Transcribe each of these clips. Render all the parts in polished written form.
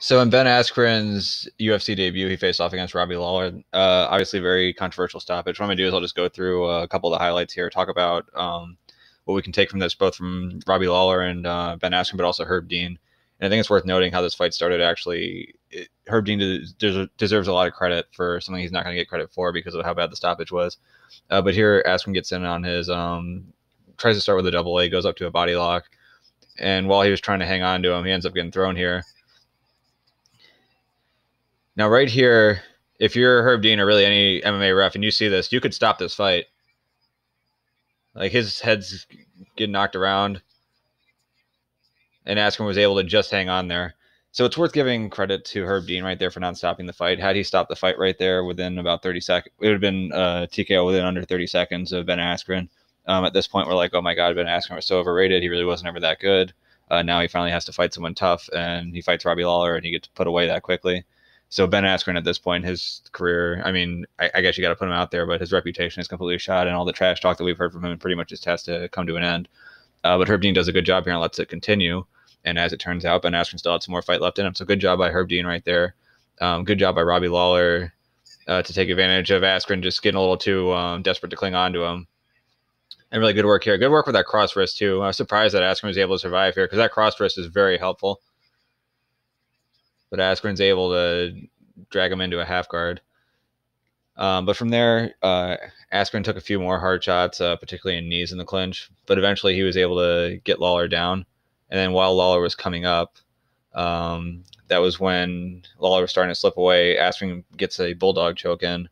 So in Ben Askren's UFC debut, he faced off against Robbie Lawler. Obviously, very controversial stoppage. What I'm gonna do is I'll just go through a couple of the highlights here, talk about what we can take from this, both from Robbie Lawler and Ben Askren, but also Herb Dean. And I think it's worth noting how this fight started. Actually, Herb Dean deserves a lot of credit for something he's not going to get credit for because of how bad the stoppage was. But here, Askren gets in on his tries to start with a double A, goes up to a body lock, and while he was trying to hang on to him, he ends up getting thrown here. Now, right here, if you're Herb Dean or really any MMA ref and you see this, you could stop this fight. Like, his head's getting knocked around, and Askren was able to just hang on there. So it's worth giving credit to Herb Dean right there for not stopping the fight. Had he stopped the fight right there within about 30 seconds, it would have been TKO within under 30 seconds of Ben Askren. At this point, we're like, oh my God, Ben Askren was so overrated. He really wasn't ever that good. Now he finally has to fight someone tough, and he fights Robbie Lawler, and he gets put away that quickly. So Ben Askren at this point, his career, I mean, I guess you got to put him out there, but his reputation is completely shot, and all the trash talk that we've heard from him pretty much just has to come to an end. But Herb Dean does a good job here and lets it continue. And as it turns out, Ben Askren still had some more fight left in him. So good job by Herb Dean right there. Good job by Robbie Lawler to take advantage of Askren just getting a little too desperate to cling on to him. And really good work here. Good work with that cross wrist, too. I was surprised that Askren was able to survive here because that cross wrist is very helpful. But Askren's able to drag him into a half guard. But from there, Askren took a few more hard shots, particularly in knees in the clinch. But eventually he was able to get Lawler down. And then while Lawler was coming up, that was when Lawler was starting to slip away. Askren gets a bulldog choke in.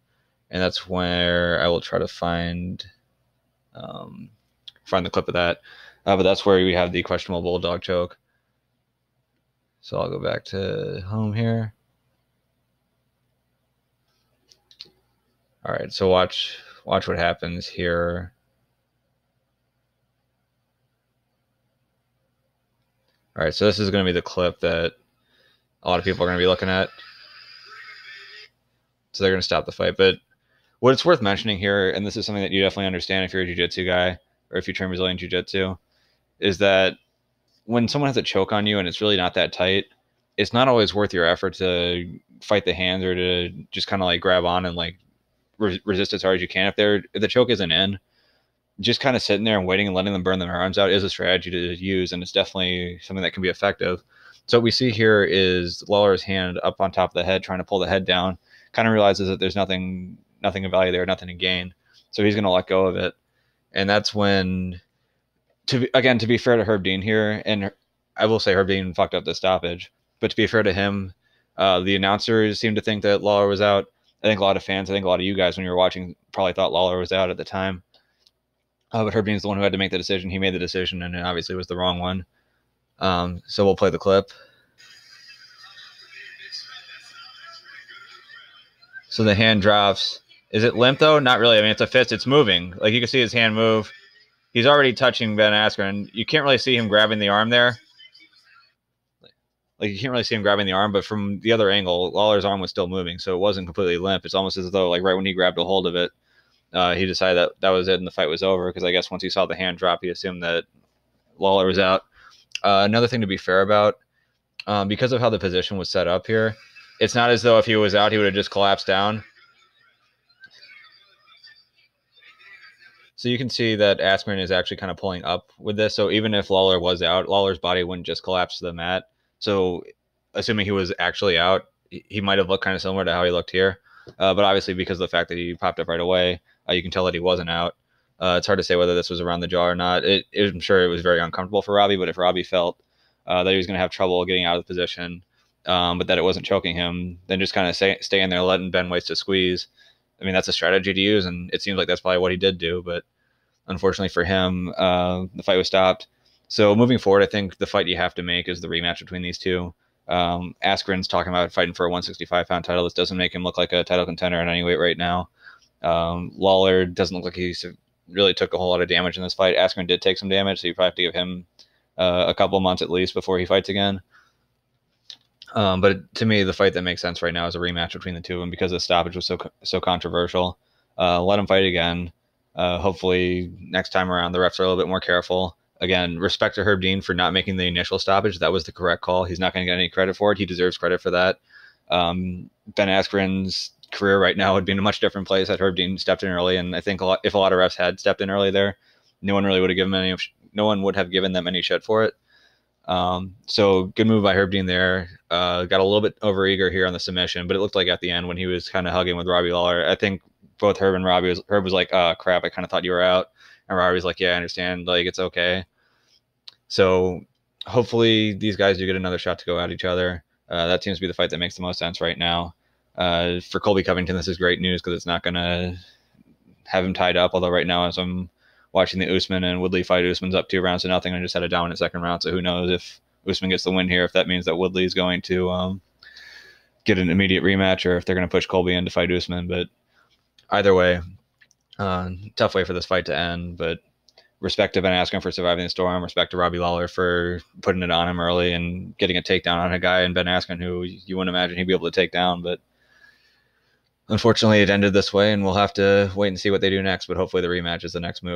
And that's where I will try to find the clip of that. But that's where we have the questionable bulldog choke. So I'll go back to home here. All right, so watch what happens here. All right, so this is going to be the clip that a lot of people are going to be looking at. So they're going to stop the fight. But what it's worth mentioning here, and this is something that you definitely understand if you're a jiu-jitsu guy or if you train Brazilian jiu-jitsu, is that when someone has a choke on you and it's really not that tight, it's not always worth your effort to fight the hands or to just kind of like grab on and like resist as hard as you can. If the choke isn't in, just kind of sitting there and waiting and letting them burn their arms out is a strategy to use, and it's definitely something that can be effective. So what we see here is Lawler's hand up on top of the head, trying to pull the head down, kind of realizes that there's nothing of value there, nothing to gain. So he's going to let go of it. And that's when, to be fair to Herb Dean here, and I will say Herb Dean fucked up the stoppage, but to be fair to him, the announcers seemed to think that Lawler was out. I think a lot of fans, I think a lot of you guys when you were watching probably thought Lawler was out at the time. But Herb Dean's the one who had to make the decision. He made the decision, and it obviously was the wrong one. So we'll play the clip. So the hand drops. Is it limp, though? Not really. I mean, it's a fist. It's moving. Like, you can see his hand move. He's already touching Ben Askren. You can't really see him grabbing the arm there. Like, you can't really see him grabbing the arm, but from the other angle, Lawler's arm was still moving, so it wasn't completely limp. It's almost as though, like, right when he grabbed a hold of it, he decided that that was it and the fight was over, because I guess once he saw the hand drop, he assumed that Lawler was out. Another thing to be fair about, because of how the position was set up here, it's not as though if he was out, he would have just collapsed down. So you can see that Askren is actually kind of pulling up with this. So even if Lawler was out, Lawler's body wouldn't just collapse to the mat. So assuming he was actually out, he might have looked kind of similar to how he looked here. But obviously, because of the fact that he popped up right away, you can tell that he wasn't out. It's hard to say whether this was around the jaw or not. I'm sure it was very uncomfortable for Robbie, but if Robbie felt that he was going to have trouble getting out of the position, but that it wasn't choking him, then just kind of stay in there, letting Ben waste a squeeze. I mean, that's a strategy to use, and it seems like that's probably what he did do. But unfortunately for him, the fight was stopped. So moving forward, I think the fight you have to make is the rematch between these two. Askren's talking about fighting for a 165-pound title. This doesn't make him look like a title contender at any weight right now. Lawler doesn't look like he's really took a whole lot of damage in this fight. Askren did take some damage, so you probably have to give him a couple of months at least before he fights again. But to me, the fight that makes sense right now is a rematch between the two of them because the stoppage was so controversial. Let him fight again. Hopefully next time around the refs are a little bit more careful. Again, respect to Herb Dean for not making the initial stoppage. That was the correct call. He's not going to get any credit for it. He deserves credit for that. Ben Askren's career right now would be in a much different place had Herb Dean stepped in early. And I think if a lot of refs had stepped in early there, no one really would have given them any. No one would have given them any shit for it. So good move by Herb Dean there. Got a little bit overeager here on the submission, but it looked like at the end when he was kind of hugging with Robbie Lawler, I think both Herb and Robbie Herb was like, crap, I kind of thought you were out. And Robbie's like, yeah, I understand. Like, it's okay. So hopefully these guys do get another shot to go at each other. That seems to be the fight that makes the most sense right now. For Colby Covington, this is great news because it's not going to have him tied up. Although right now, as I'm watching the Usman and Woodley fight, Usman's up 2-0 and just had a dominant second round. So who knows if Usman gets the win here, if that means that Woodley is going to get an immediate rematch or if they're going to push Colby in to fight Usman. But either way, tough way for this fight to end. But respect to Ben Askren for surviving the storm. Respect to Robbie Lawler for putting it on him early and getting a takedown on a guy in Ben Askren who you wouldn't imagine he'd be able to take down. But unfortunately, it ended this way, and we'll have to wait and see what they do next. But hopefully the rematch is the next move.